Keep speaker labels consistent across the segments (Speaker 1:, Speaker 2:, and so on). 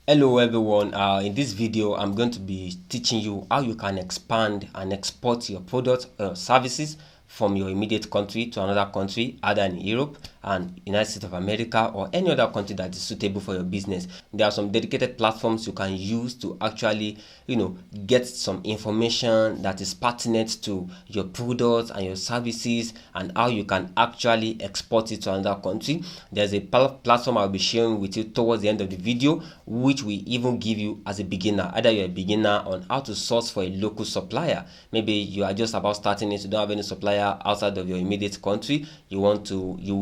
Speaker 1: Hello everyone, in this video I'm going to be teaching you how you can expand and export your products or services from your immediate country to another country, either in Europe and United States of America or any other country that is suitable for your business. There are some dedicated platforms you can use to actually, get some information that is pertinent to your products and your services and how you can actually export it to another country. There's a platform I'll be sharing with you towards the end of the video, which we even give you as a beginner. Either you're a beginner on how to source for a local supplier. Maybe you are just about starting it, you don't have any supplier outside of your immediate country. You will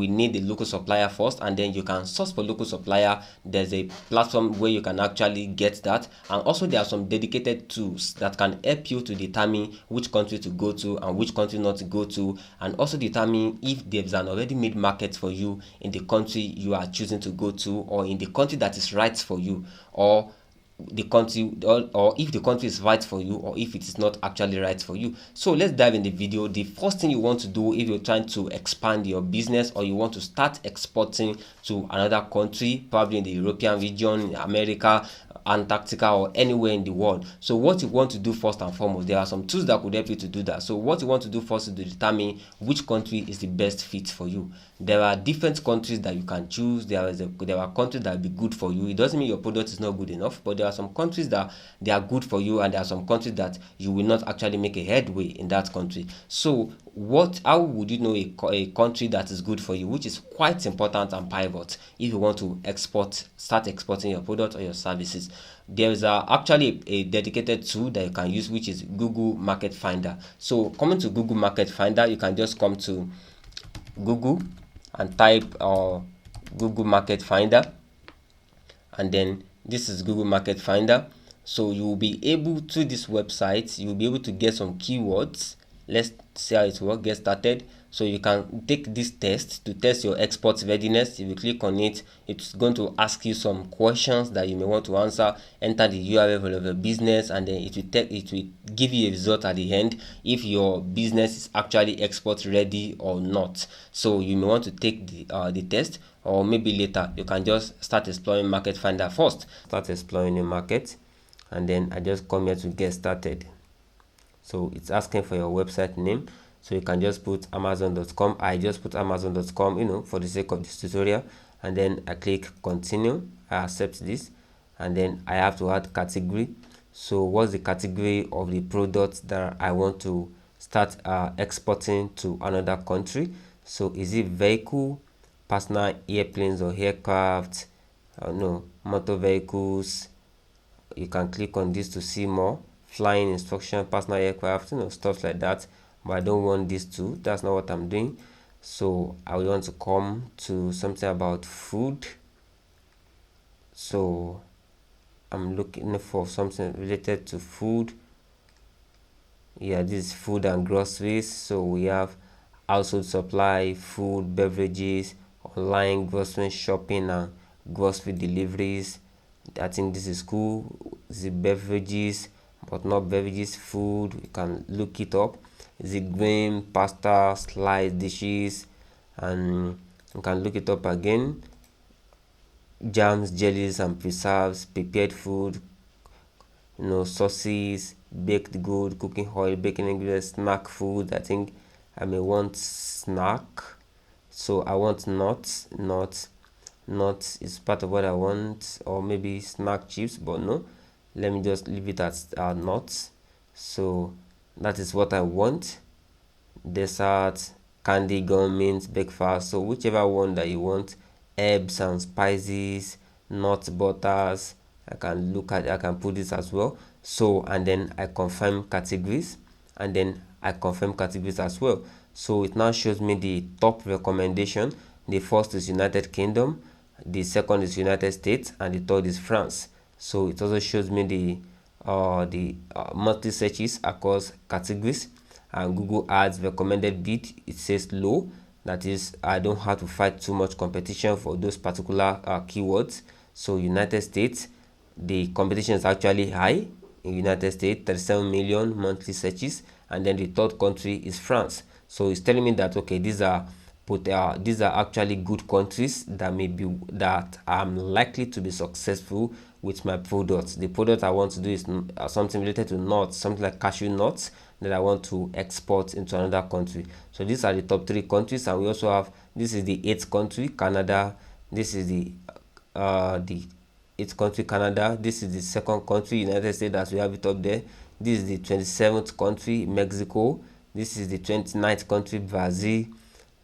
Speaker 1: need the local supplier first, and then you can source for local supplier. There's a platform where you can actually get that, and also there are some dedicated tools that can help you to determine which country to go to and which country not to go to, and also determine if there's an already made market for you in the country you are choosing to go to, or in the country that is right for you, or the country, or if the country is right for you, or if it is not actually right for you. So let's dive in the video. The first thing you want to do if you're trying to expand your business or you want to start exporting to another country, probably in the European region, America, Antarctica, or anywhere in the world. So what you want to do first and foremost, there are some tools that could help you to do that. So what you want to do first is to determine which country is the best fit for you. There are different countries that you can choose. There are countries that will be good for you. It doesn't mean your product is not good enough, but there are some countries that they are good for you, and there are some countries that you will not actually make a headway in that country. So how would you know a country that is good for you, which is quite important and pivot if you want to start exporting your product or your services? There is actually a dedicated tool that you can use, which is Google Market Finder. So coming to Google Market Finder, you can just come to Google and type Google Market Finder, and then this is Google Market Finder. So you will be able to this website, you will be able to get some keywords. Let's see how it works. Get started. So you can take this test to test your export readiness. If you click on it, it's going to ask you some questions that you may want to answer. Enter the URL of your business, and then it will give you a result at the end if your business is actually export ready or not. So you may want to take the test, or maybe later you can just start exploring Market Finder first. Start exploring the market, and then I just come here to get started. So it's asking for your website name, so you can just put amazon.com. I just put amazon.com, for the sake of this tutorial, and then I click continue. I accept this, and then I have to add category. So what's the category of the product that I want to start exporting to another country? So is it vehicle, personal airplanes or aircraft, no, motor vehicles? You can click on this to see more. Flying instruction, personal aircraft, stuff like that. But I don't want these two. That's not what I'm doing. So I want to come to something about food. So I'm looking for something related to food. Yeah, this is food and groceries. So we have household supply, food, beverages, online grocery shopping, and grocery deliveries. I think this is cool. This is beverages, but not beverages, food. You can look it up. Is it grain, pasta, sliced dishes, and you can look it up again. Jams, jellies, and preserves, prepared food, sauces, baked good, cooking oil, baking ingredients, snack food. I think I may want snack, so I want nuts. Nuts is part of what I want, or maybe snack chips, but no, let me just leave it at nuts. So that is what I want. Dessert, candy, gum, mint, breakfast. So whichever one that you want. Herbs and spices, nuts, butters. I can put this as well. So, and then I confirm categories, and then I confirm categories as well. So it now shows me the top recommendation. The first is United Kingdom, the second is United States, and the third is France. So it also shows me the monthly searches across categories. And Google Ads recommended bid, it says low. That is, I don't have to fight too much competition for those particular keywords. So United States, the competition is actually high. In United States, 37 million monthly searches, and then the third country is France. So it's telling me that okay, these are actually good countries that I'm likely to be successful with my product. The product I want to do is something related to nuts, something like cashew nuts, that I want to export into another country. So these are the top 3 countries, and we also have, this is the 8th country, Canada. This is the 8th country, Canada. This is the 2nd country, United States, as we have it up there. This is the 27th country, Mexico. This is the 29th country, Brazil.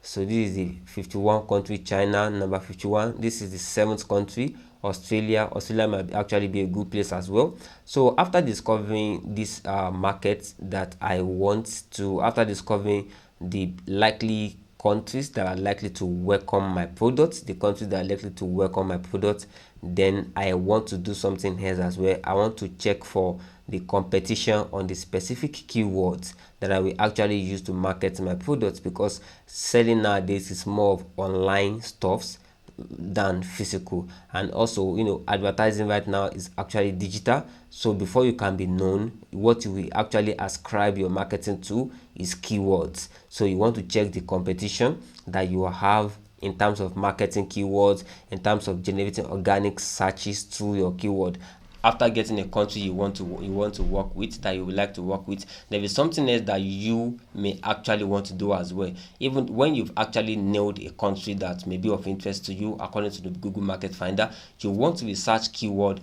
Speaker 1: So this is the 51 country, China, number 51. This is the 7th country, Australia. Australia might actually be a good place as well. So after discovering this market that I want to, after discovering the likely countries that are likely to welcome my products, the countries that are likely to welcome my products, then I want to do something else as well. I want to check for the competition on the specific keywords that I will actually use to market my products, because selling nowadays is more of online stuffs than physical. And also, advertising right now is actually digital. So before you can be known, what you will actually ascribe your marketing to is keywords. So you want to check the competition that you have in terms of marketing keywords, in terms of generating organic searches through your keyword. After getting a country you want to work with, that you would like to work with, there is something else that you may actually want to do as well. Even when you've actually nailed a country that may be of interest to you according to the Google Market Finder, you want to research keyword,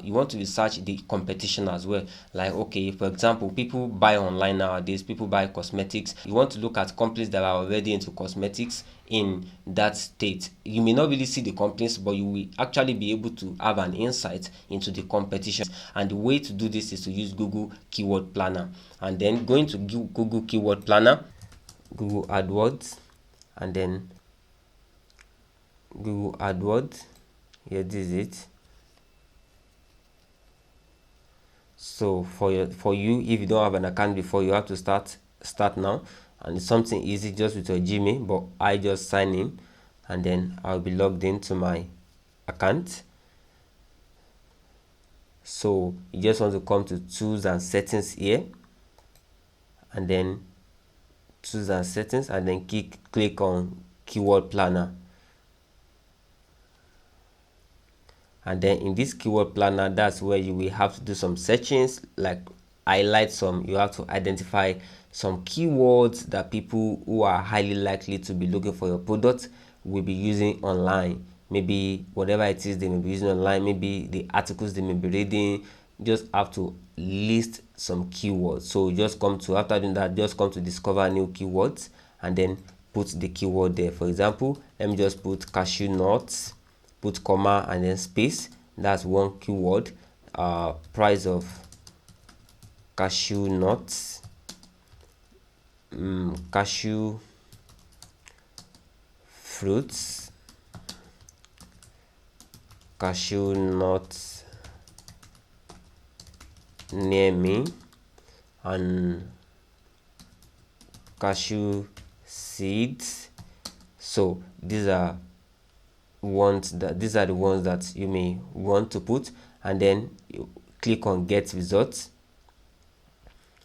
Speaker 1: you want to research the competition as well. Like, okay, for example, people buy online nowadays, people buy cosmetics. You want to look at companies that are already into cosmetics in that state. You may not really see the companies, but you will actually be able to have an insight into the competition. And the way to do this is to use Google Keyword Planner. And then going to Google Keyword Planner, Google AdWords, and then Google AdWords. Here, this is it. So for you, if you don't have an account before, you have to start now. And it's something easy, just with your Gmail, but I just sign in and then I'll be logged into my account. So you just want to come to tools and settings here, and then tools and settings, and then click on Keyword Planner. And then in this Keyword Planner, that's where you will have to do some searchings, like highlight some, you have to identify some keywords that people who are highly likely to be looking for your product will be using online. Maybe whatever it is they may be using online, maybe the articles they may be reading. Just have to list some keywords. So just come to, after doing that, just come to discover new keywords and then put the keyword there. For example, let me just put cashew nuts, put comma and then space. That's one keyword. Price of cashew nuts, cashew fruits, cashew nuts near me, and cashew seeds. So these are the ones that you may want to put, and then you click on get results.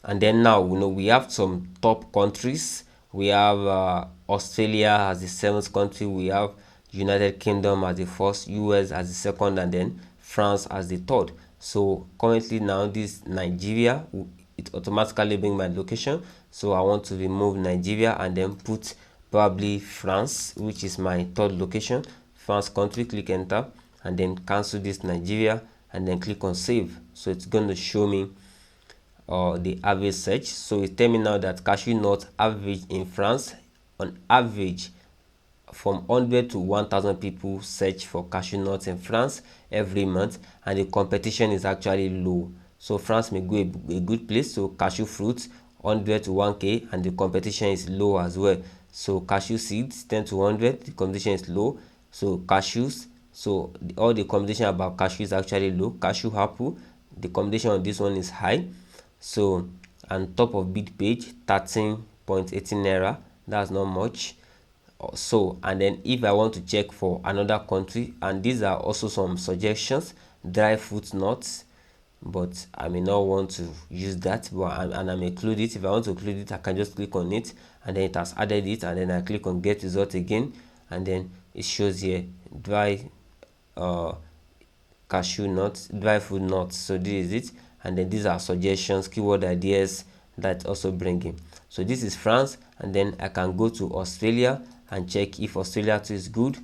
Speaker 1: And then now we have some top countries. We have Australia as the 7th country, we have United Kingdom as the 1st, US as the 2nd, and then France as the 3rd. So currently now this Nigeria, it automatically brings my location. So I want to remove Nigeria and then put probably France, which is my 3rd location. France country, click enter, and then cancel this Nigeria, and then click on save. So it's going to show me the average search. So it's telling me now that cashew nut average in France, on average, from 100 to 1,000 people search for cashew nuts in France every month, and the competition is actually low. So France may go a good place. So cashew fruits 100 to 1k, and the competition is low as well. So cashew seeds 10 to 100, the competition is low. So cashews, so all the competition about cashew is actually low. Cashew apple, the competition on this one is high. So, and top of bid page 13.18 naira, that's not much. So, and then if I want to check for another country, and these are also some suggestions, dry fruit nuts, but I may not want to use that, but and I may include it. If I want to include it, I can just click on it, and then it has added it, and then I click on get result again, and then it shows here dry cashew nuts, dry fruit nuts. So this is it, and then these are suggestions, keyword ideas that also bring in. So this is France, and then I can go to Australia and check if Australia too is good,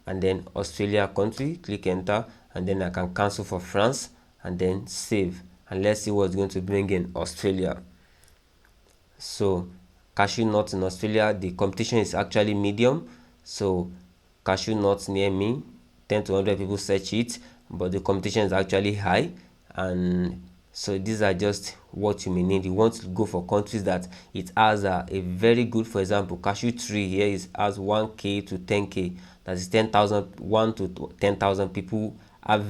Speaker 1: and then Australia country, click enter, and then I can cancel for France and then save, and let's see what's going to bring in Australia. So cashew nuts in Australia, the competition is actually medium. So cashew nuts near me, 10 to 100 people search it, but the competition is actually high. And so these are just what you may need. You want to go for countries that it has a very good, for example, cashew tree here has 1k to 10k. That is 10,000, 1 to 10,000 people have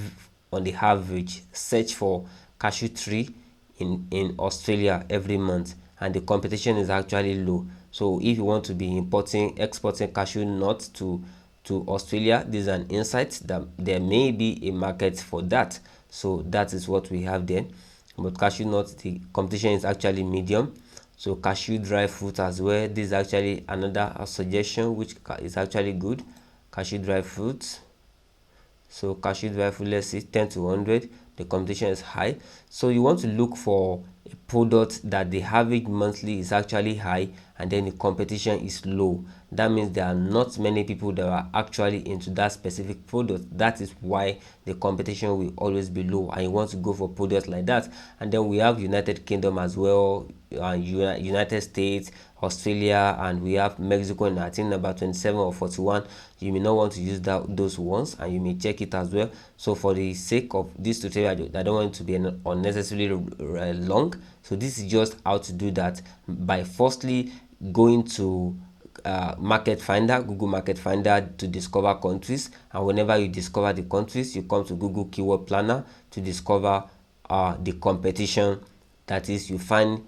Speaker 1: on the average search for cashew tree in Australia every month, and the competition is actually low. So if you want to be exporting cashew nuts to Australia, this is an insight that there may be a market for that. So that is what we have there. But cashew nuts, the competition is actually medium. So cashew dry fruit as well, this is actually another suggestion which is actually good. Cashew dry fruit. So cashew dry fruit, let's see, 10 to 100. The competition is high. So you want to look for a product that the average monthly is actually high and then the competition is low. That means there are not many people that are actually into that specific product. That is why the competition will always be low, and you want to go for products like that. And then we have United Kingdom as well, United States, Australia, and we have Mexico, and I think number 27 or 41. You may not want to use those ones, and you may check it as well. So for the sake of this tutorial, I don't want it to be unnecessarily long. So this is just how to do that by firstly going to market finder, Google Market Finder, to discover countries. And whenever you discover the countries, you come to Google Keyword Planner to discover the competition. That is, you find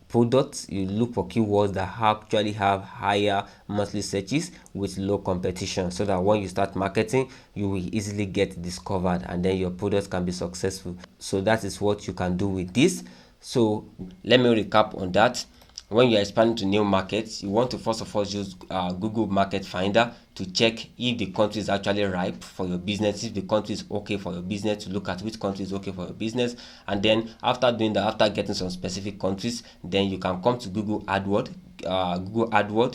Speaker 1: products, you look for keywords that actually have higher monthly searches with low competition, so that when you start marketing, you will easily get discovered and then your products can be successful. So that is what you can do with this. So let me recap on that. When you are expanding to new markets, you want to first of all use Google Market Finder to check if the country is actually ripe for your business, if the country is okay for your business, to look at which country is okay for your business. And then after doing that, after getting some specific countries, then you can come to Google AdWords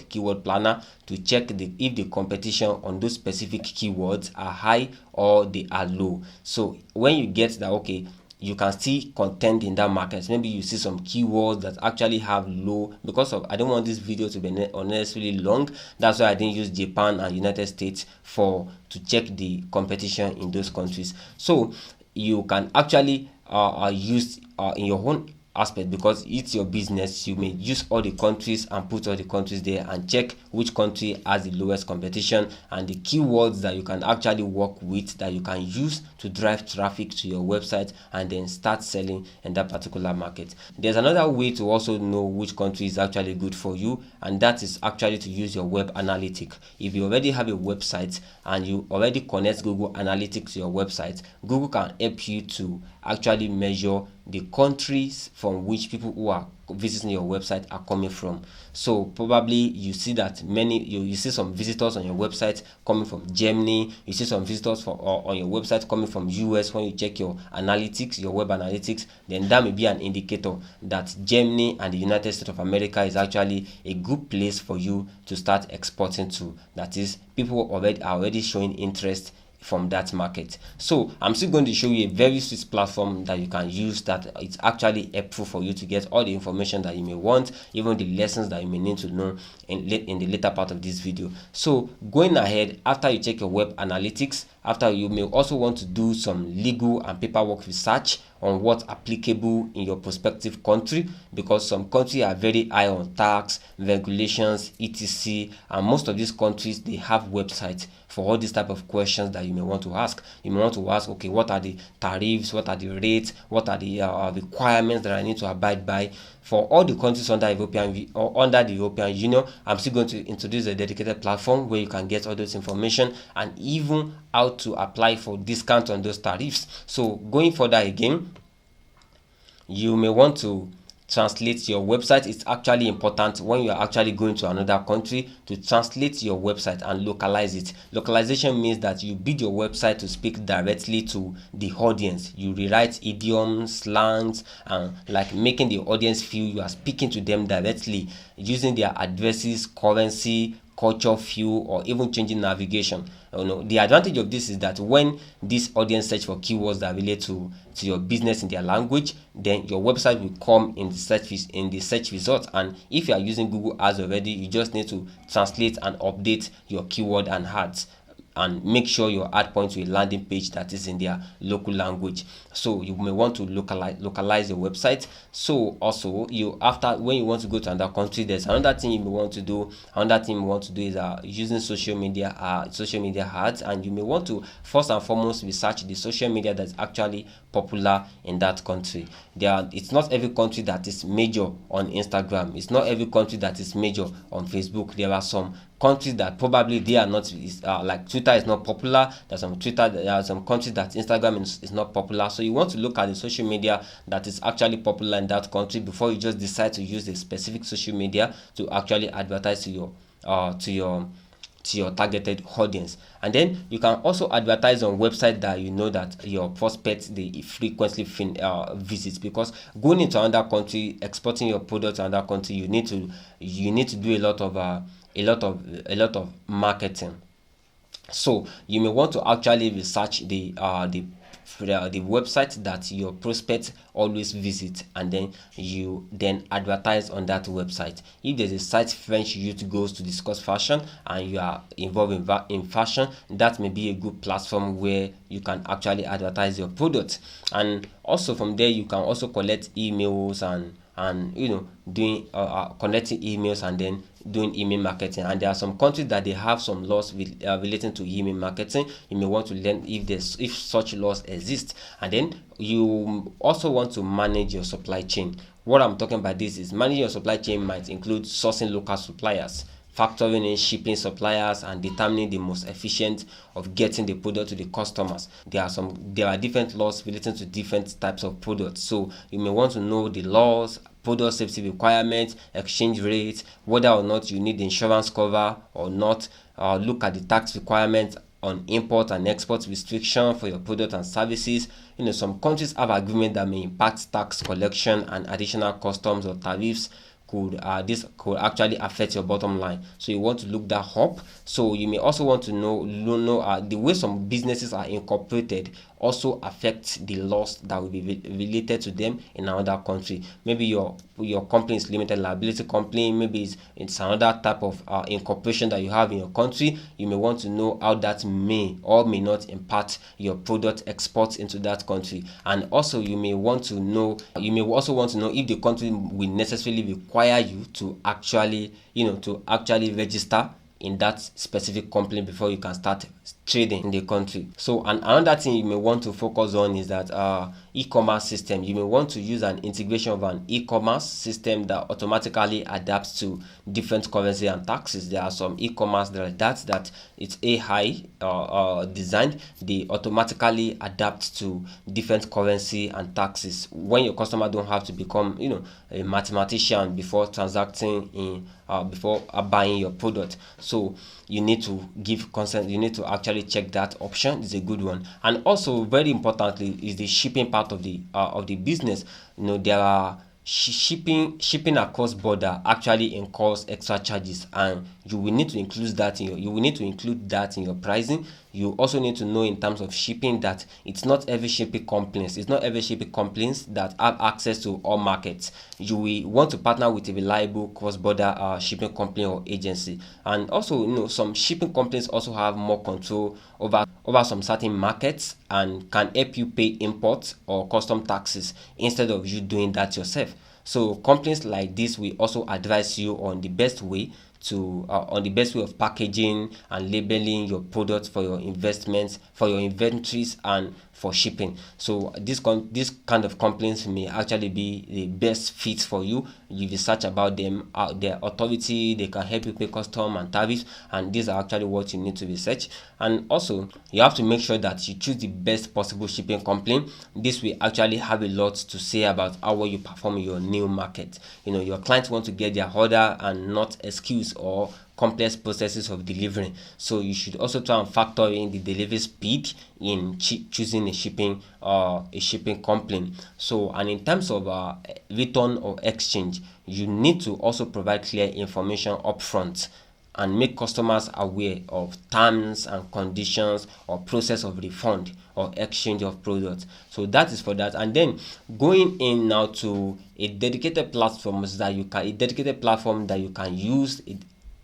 Speaker 1: Keyword Planner to check if the competition on those specific keywords are high or they are low. So when you get that, okay, you can see content in that market. Maybe you see some keywords that actually have low, because of, I don't want this video to be unnecessarily long. That's why I didn't use Japan and United States to check the competition in those countries. So you can actually use in your own aspect, because it's your business. You may use all the countries and put all the countries there and check which country has the lowest competition and the keywords that you can actually work with, that you can use to drive traffic to your website and then start selling in that particular market. There's another way to also know which country is actually good for you, and that is actually to use your web analytics. If you already have a website and you already connect Google Analytics to your website, Google can help you to actually measure the countries from which people who are visiting your website are coming from. So probably you see that you see some visitors on your website coming from Germany, you see some visitors on your website coming from US. When you check your analytics, your web analytics, then that may be an indicator that Germany and the United States of America is actually a good place for you to start exporting to. That is, people are already showing interest from that market. So I'm still going to show you a very sweet platform that you can use, that it's actually helpful for you to get all the information that you may want, even the lessons that you may need to know in the later part of this video. So going ahead, after you check your web analytics, after, you may also want to do some legal and paperwork research on what's applicable in your prospective country, because some countries are very high on tax, regulations, etc. And most of these countries, they have websites for all these type of questions that you may want to ask. You may want to ask, okay, what are the tariffs, what are the rates, what are the requirements that I need to abide by for all the countries under the European Union. I'm still going to introduce a dedicated platform where you can get all those information and even how to apply for discount on those tariffs. So going further again, you may want to translate your website. It's actually important when you are actually going to another country to translate your website and localize it. Localization means that you build your website to speak directly to the audience. You rewrite idioms, slangs, and like making the audience feel you are speaking to them directly using their addresses, currency, culture, fuel, or even changing navigation. The advantage of this is that when this audience search for keywords that relate to your business in their language, then your website will come in the search results. And if you are using Google Ads already, you just need to translate and update your keyword and ads, and make sure your ad points to a landing page that is in their local language. So you may want to localize your website. So also, when you want to go to another country, there's another thing you may want to do. Another thing you want to do is using social media ads, and you may want to first and foremost research the social media that's actually popular in that country. It's not every country that is major on Instagram. It's not every country that is major on Facebook. There are some countries that probably they are not, like Twitter is not popular. There are some countries that Instagram is not popular. So you want to look at the social media that is actually popular in that country before you just decide to use a specific social media to actually advertise to your targeted audience. And then you can also advertise on websites that you know that your prospects they frequently visit, because going into another country, exporting your product to another country, you need to do a lot of marketing. So you may want to actually research the website that your prospects always visit, and then you advertise on that website. If there's a site French youth goes to discuss fashion and you are involved in fashion, that may be a good platform where you can actually advertise your product. And also from there you can also collect emails and doing connecting emails and then doing email marketing. And there are some countries that they have some laws relating to email marketing. You may want to learn if such laws exist. And then you also want to manage your supply chain. What I'm talking about this is managing your supply chain might include sourcing local suppliers, factoring in shipping suppliers, and determining the most efficient of getting the product to the customers. There are different laws relating to different types of products. So you may want to know the laws, product safety requirements, exchange rates, whether or not you need insurance cover or not. Look at the tax requirements on import and export restriction for your product and services. Some countries have agreements that may impact tax collection, and additional customs or tariffs could actually affect your bottom line. So you want to look that up. So you may also want to know the way some businesses are incorporated also affects the laws that will be related to them in another country. Maybe your company is limited liability company, maybe it's another type of incorporation that you have in your country. You may want to know how that may or may not impact your product exports into that country. And also you may also want to know if the country will necessarily require you to actually register in that specific company before you can start trading in the country. So another thing you may want to focus on is that e-commerce system. You may want to use an integration of an e-commerce system that automatically adapts to different currency and taxes. There are some e-commerce that it's AI designed. They automatically adapt to different currency and taxes when your customer don't have to become a mathematician before transacting before buying your product. So you need to give consent. You need to actually check that option. It's a good one. And also very importantly is the shipping part of the business. There are shipping across border actually incurs extra charges, and you will need to include that in your pricing. You also need to know in terms of shipping that it's not every shipping companies that have access to all markets. You will want to partner with a reliable cross-border shipping company or agency. And also some shipping companies also have more control over some certain markets and can help you pay import or custom taxes instead of you doing that yourself. So companies like this will also advise you on the best way to on the best way of packaging and labeling your products for your investments, for your inventories, and for shipping. So this kind of complaints may actually be the best fit for you. You research about them, their authority, they can help you pay custom and tariffs, and these are actually what you need to research. And also you have to make sure that you choose the best possible shipping company. This will actually have a lot to say about how well you perform in your new market. Your clients want to get their order and not excuse or complex processes of delivering. So you should also try and factor in the delivery speed in choosing a shipping company. So, and in terms of return or exchange, you need to also provide clear information upfront and make customers aware of terms and conditions or process of refund or exchange of products. So that is for that. And then going in now to a dedicated platform that you can use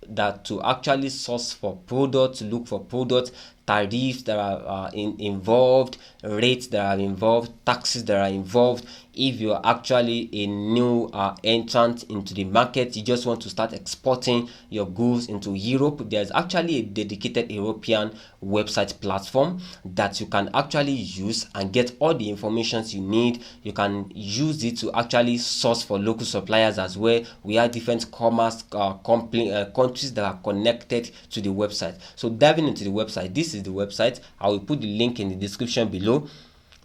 Speaker 1: that to actually source for products, look for products, tariffs that are involved, rates that are involved, taxes that are involved. If you're actually a new entrant into the market, you just want to start exporting your goods into Europe, there's actually a dedicated European website platform that you can actually use and get all the information you need. You can use it to actually source for local suppliers as well. We have different commerce countries that are connected to the website. So diving into the website, this is the website. I will put the link in the description below.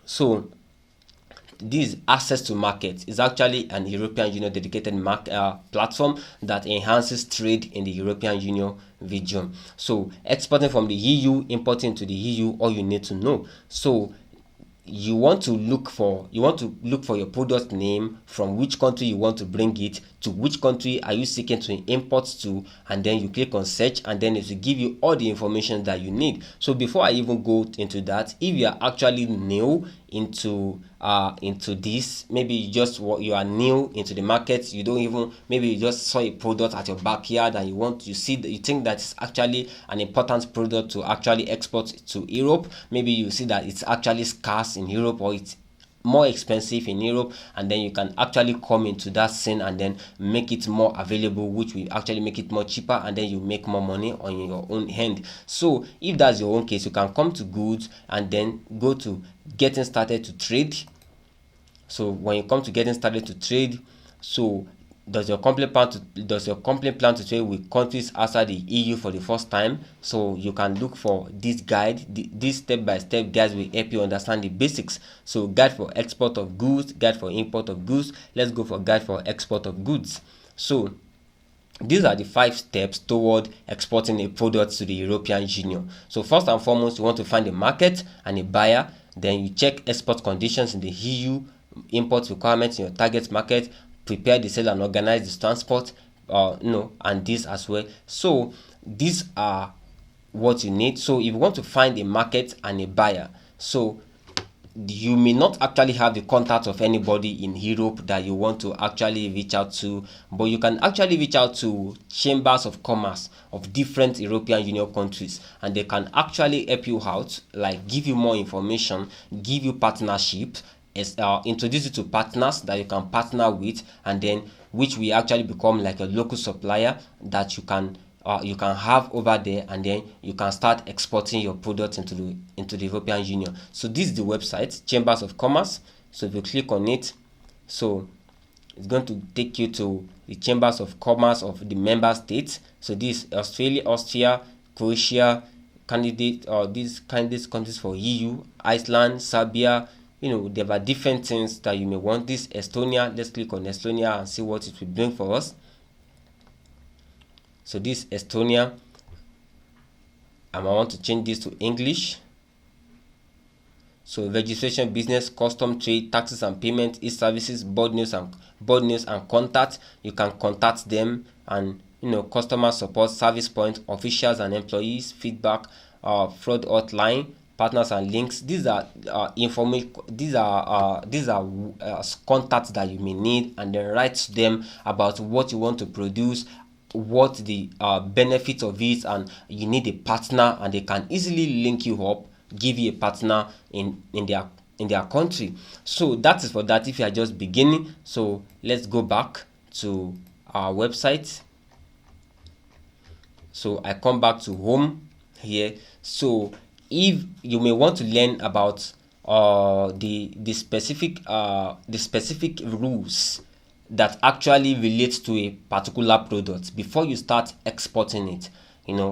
Speaker 1: So this access to market is actually an European Union dedicated platform that enhances trade in the European Union region. So exporting from the EU, importing to the EU, all you need to know. So you want to look for your product name, from which country you want to bring it, to which country are you seeking to import to, and then you click on search, and then it will give you all the information that you need. So before I even go into that, if you are actually new into this, maybe you are new into the market, maybe you just saw a product at your backyard and you think that it's actually an important product to actually export to Europe. Maybe you see that it's actually scarce in Europe, or it's more expensive in Europe, and then you can actually come into that scene and then make it more available, which will actually make it more cheaper, and then you make more money on your own hand. So if that's your own case, you can come to goods and then go to getting started to trade. So when you come to getting started to trade, so does your company plan to trade with countries outside the EU for the first time? So you can look for this guide. This step-by-step guides will help you understand the basics. So guide for export of goods, guide for import of goods. Let's go for guide for export of goods. So these are the 5 steps toward exporting a product to the European Union. So first and foremost, you want to find a market and a buyer. Then you check export conditions in the EU, import requirements in your target market, prepare the sale and organize the transport, and this as well. So these are what you need. So if you want to find a market and a buyer, so you may not actually have the contact of anybody in Europe that you want to actually reach out to, but you can actually reach out to chambers of commerce of different European Union countries, and they can actually help you out, like give you more information, give you partnership, introduce you to partners that you can partner with, and then which will actually become like a local supplier that you can have over there, and then you can start exporting your products into the European Union. So this is the website, Chambers of Commerce. So if you click on it, so it's going to take you to the Chambers of Commerce of the member states. So this is Australia, Austria, Croatia, these countries for EU, Iceland, Serbia. There are different things that you may want. This Estonia, let's click on Estonia and see what it will bring for us. So this Estonia, and I want to change this to English. So registration, business, custom, trade, taxes and payment, e-services, board news and contact. You can contact them, and customer support, service point, officials and employees, feedback, fraud hotline, partners and links. These are information. These are contacts that you may need, and then write to them about what you want to produce, what the benefits of it, and you need a partner, and they can easily link you up, give you a partner in their country. So that is for that if you are just beginning. So let's go back to our website. So I come back to home here. So if you may want to learn about the specific rules that actually relates to a particular product before you start exporting it,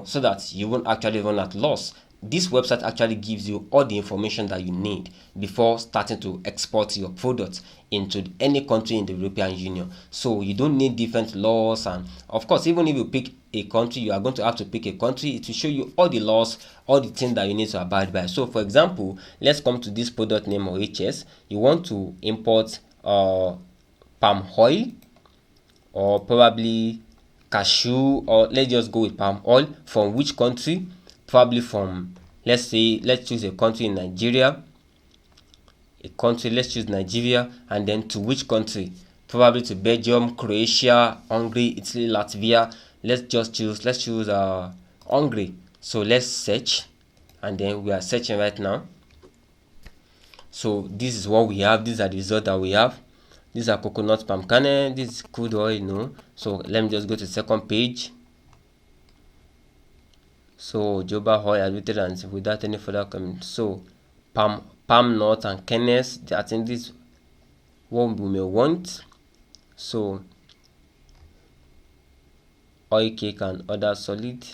Speaker 1: so that you won't actually run at loss. This website actually gives you all the information that you need before starting to export your product into any country in the European Union. So you don't need different laws, and of course, even if you pick a country, you are going to have to pick a country. It will show you all the laws, all the things that you need to abide by. So for example, let's come to this product name or HS. You want to import palm oil, or probably cashew, or let's just go with palm oil. From which country? Probably from, let's choose a country in Nigeria. Let's choose Nigeria. And then to which country? Probably to Belgium, Croatia, Hungary, Italy, Latvia. Let's choose Hungary. So let's search, and then we are searching right now. So this is what we have. These are the results that we have. These are coconut, palm kernel. This is crude oil, So let me just go to the second page. So jojoba oil admitted and without any further comment. So palm nut and kernels. I think this what we may want. So oil cake and other solid.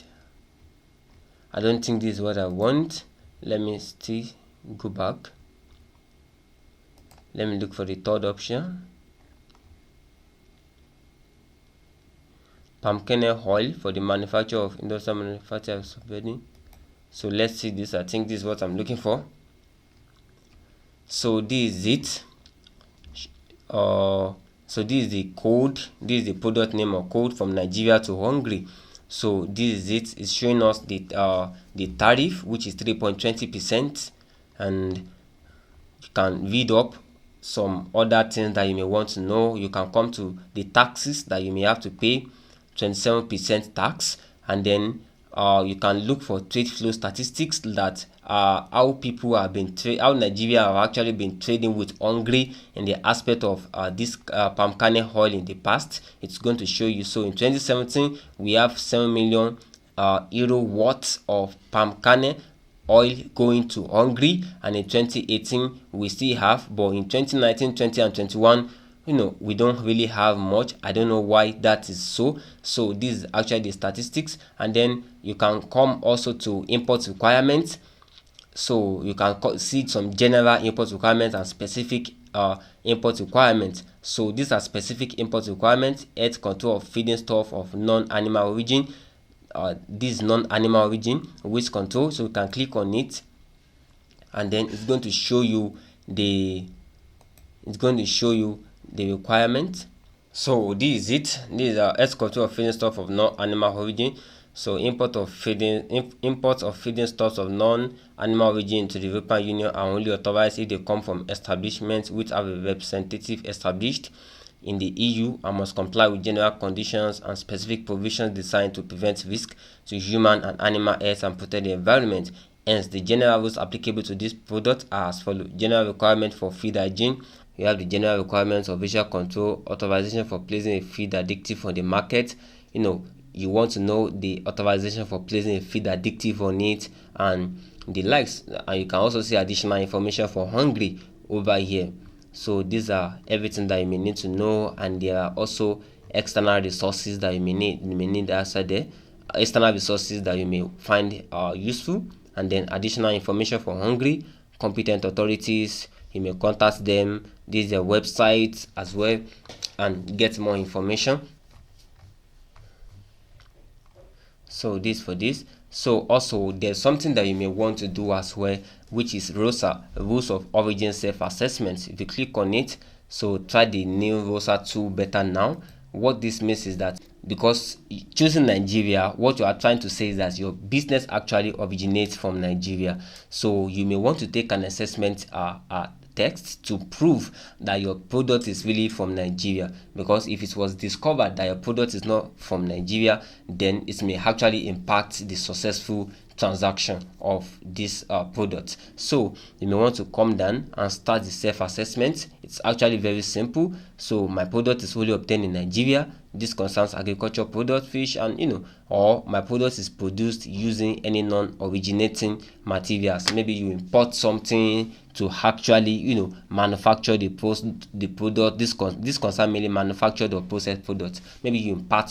Speaker 1: I don't think this is what I want. Let me still go back. Let me look for the third option. Palm kernel oil for the manufacture of industrial manufacture of bedding. So let's see this. I think this is what I'm looking for. So this is it. So this is the code. This is the product name or code from Nigeria to Hungary. So this is it. It's showing us the tariff, which is 3.20%, and you can read up some other things that you may want to know. You can come to the taxes that you may have to pay, 27% tax, and then you can look for trade flow statistics, that how people have been how Nigeria have actually been trading with Hungary in the aspect of this palm kernel oil in the past. It's going to show you. So in 2017 we have 7 million euro worth of palm kernel oil going to Hungary, and in 2018 we still have, but in 2019, 20 and 21, we don't really have much. I don't know why that is so. So this is actually the statistics. And then you can come also to import requirements. So you can see some general import requirements and specific import requirements. So these are specific import requirements: health control of feeding stuff of non-animal origin. This is non-animal origin, waste control. So you can click on it, and then it's going to show you the requirement. So this is it. These are health control of feeding stuff of non-animal origin. So import of feeding stocks of non-animal origin into the European Union are only authorized if they come from establishments which have a representative established in the EU and must comply with general conditions and specific provisions designed to prevent risk to human and animal health and protect the environment. Hence, the general rules applicable to this product are as follows: general requirement for feed hygiene. We have the general requirements of visual control, authorization for placing a feed additive on the market. You want to know the authorization for placing a feed additive on it and the likes. And you can also see additional information for Hungary over here. So these are everything that you may need to know, and there are also external resources that you may need outside there. External resources that you may find useful, and then additional information for Hungary, competent authorities. You may contact them. This is their website as well, and get more information. So this for this. So also there's something that you may want to do as well, which is ROSA, Rules of Origin Self-Assessment. If you click on it, so try the new ROSA tool better now. What this means is that because choosing Nigeria, what you are trying to say is that your business actually originates from Nigeria. So you may want to take an assessment text to prove that your product is really from Nigeria, because if it was discovered that your product is not from Nigeria, then it may actually impact the successful transaction of this product. So you may want to come down and start the self-assessment. It's actually very simple. So my product is only obtained in Nigeria. this concerns agriculture product, fish, and or my product is produced using any non-originating materials. Maybe you import something to actually manufacture the product. This concern mainly manufactured or processed products. Maybe you import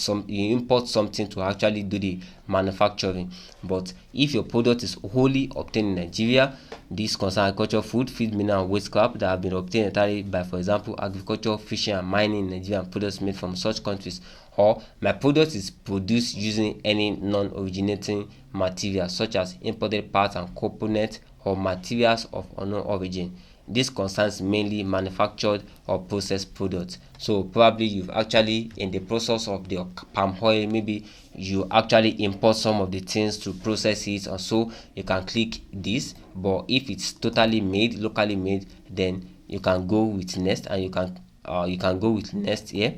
Speaker 1: something to actually do the manufacturing. But if your product is wholly obtained in Nigeria, this concern agriculture, food, feed, mineral, and waste scrap that have been obtained entirely by, for example, agriculture, fishing, and mining in Nigeria, and products made from such countries. Or my product is produced using any non-originating material such as imported parts and components or materials of unknown origin. This concerns mainly manufactured or processed products. So probably you've actually, in the process of the palm oil, maybe you actually import some of the things to process it, or so you can click this. But if it's totally made, locally made, then you can go with next, and you can go with next here.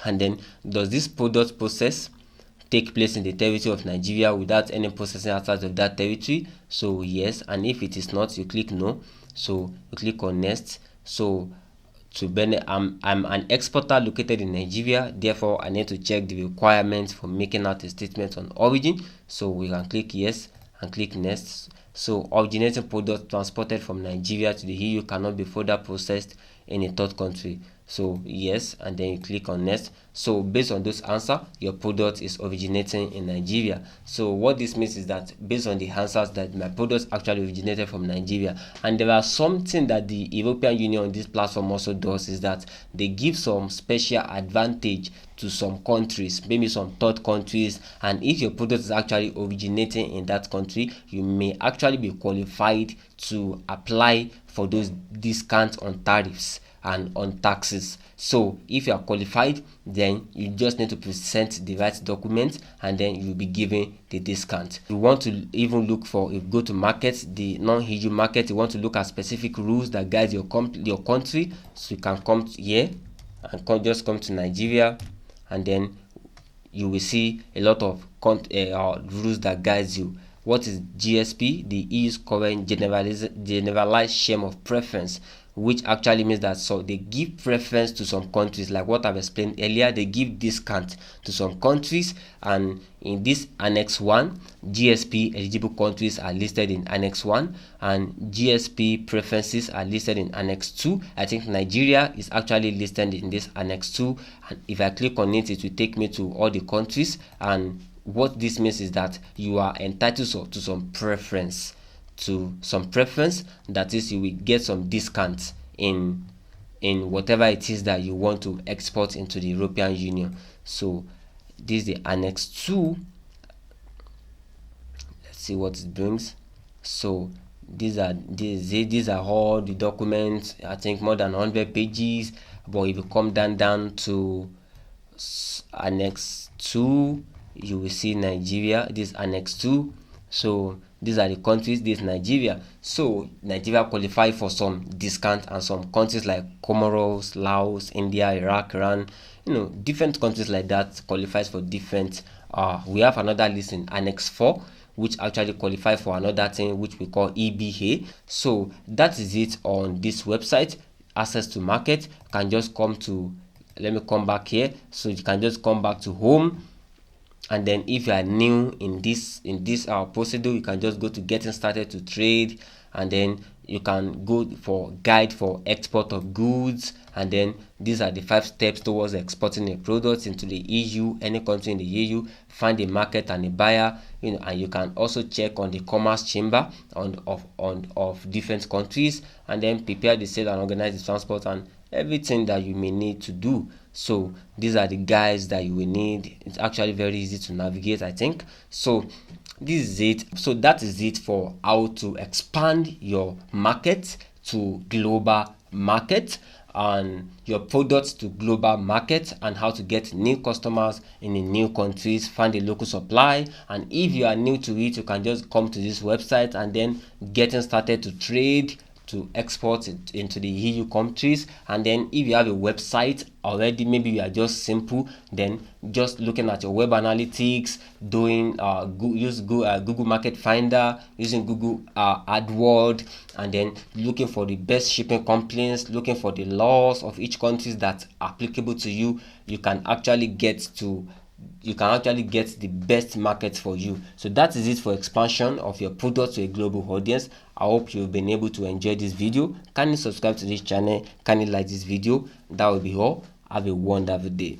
Speaker 1: And then, does this product process take place in the territory of Nigeria without any processing outside of that territory? So yes, and if it is not, you click no. So you click on next. So I'm an exporter located in Nigeria, therefore I need to check the requirements for making out a statement on origin. So we can click yes and click next. So originating product transported from Nigeria to the EU cannot be further processed in a third country. So yes, and then you click on next. So based on those answers, your product is originating in Nigeria. So what this means is that based on the answers, that my product actually originated from Nigeria. And there are something that the European Union on this platform also does, is that they give some special advantage to some countries, maybe some third countries, and if your product is actually originating in that country, you may actually be qualified to apply for those discounts on tariffs and on taxes. So if you are qualified, then you just need to present the right documents, and then you'll be given the discount. You want to even look for, if you go to markets, the non-EU market, you want to look at specific rules that guide your country. So you can come here and just come to Nigeria, and then you will see a lot of rules that guides you. What is GSP? The EU's current generalized scheme of preference, which actually means that so they give preference to some countries, like what I've explained earlier. They give discount to some countries, and in this Annex 1, GSP eligible countries are listed in Annex 1, and GSP preferences are listed in Annex 2. I think Nigeria is actually listed in this Annex 2, and if I click on it, it will take me to all the countries. And what this means is that you are entitled to some preference, that is, you will get some discounts in whatever it is that you want to export into the European Union. So this is the Annex 2. Let's see what it brings. So these are all the documents. I think more than 100 pages. But if you come down to Annex 2, you will see Nigeria. This is Annex 2. So these are the countries. This is Nigeria. So Nigeria qualify for some discount, and some countries like Comoros, Laos, India, Iraq, Iran, different countries like that qualifies for different. We have another list in Annex 4, which actually qualify for another thing which we call EBA. So that is it on this website. Access to market. You can just come to, let me come back here. So you can just come back to home. And then if you are new in this procedure, you can just go to getting started to trade, and then you can go for guide for export of goods. And then these are the 5 steps towards exporting a product into the EU, any country in the EU. Find a market and a buyer, and you can also check on the commerce chamber of different countries, and then prepare the sale and organize the transport and everything that you may need to do. So these are the guides that you will need. It's actually very easy to navigate, I think. So this is it. So that is it for how to expand your market to global market, and your products to global market, and how to get new customers in the new countries, find a local supply. And if you are new to it, you can just come to this website and then getting started to trade, to export it into the EU countries. And then if you have a website already, maybe you are just simple, then just looking at your web analytics, doing Google Market Finder, using Google AdWords, and then looking for the best shipping companies, looking for the laws of each country that's applicable to you. You can actually get the best market for you. So that is it for expansion of your product to a global audience. I hope you've been able to enjoy this video. Kindly subscribe to this channel, kindly like this video. That will be all. Have a wonderful day.